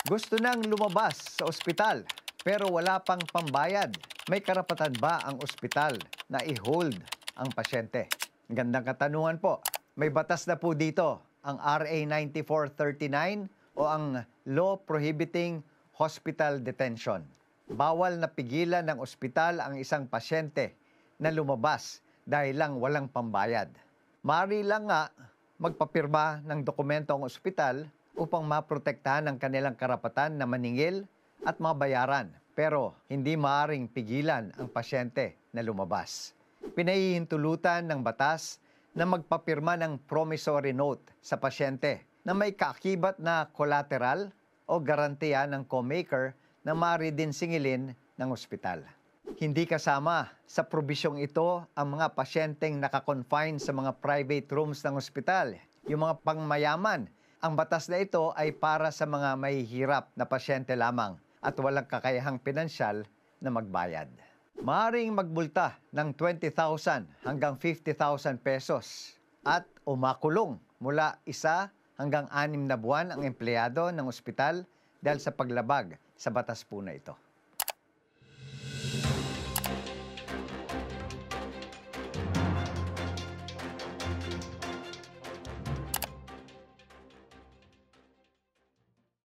Gusto nang lumabas sa ospital pero wala pang pambayad. May karapatan ba ang ospital na i-hold ang pasyente? Gandang katanungan po. May batas na po dito, ang RA 9439 o ang Law Prohibiting Hospital Detention. Bawal na pigilan ng ospital ang isang pasyente na lumabas dahil lang walang pambayad. Maaari lang nga magpapirma ng dokumento ang ospital upang maprotektahan ang kanilang karapatan na maningil at mabayaran. Pero hindi maaaring pigilan ang pasyente na lumabas. Pinahihintulutan ng batas na magpapirma ng promissory note sa pasyente na may kaakibat na collateral o garantiya ng co-maker na maaari din singilin ng ospital. Hindi kasama sa probisyong ito ang mga pasyenteng nakakonfine sa mga private rooms ng ospital, yung mga pangmayaman. Ang batas na ito ay para sa mga mahihirap na pasyente lamang at walang kakayahang pinansyal na magbayad. Maaring magbulta ng 20,000 hanggang 50,000 pesos at umakulong mula 1 hanggang 6 na buwan ang empleyado ng ospital dahil sa paglabag sa batas po na ito.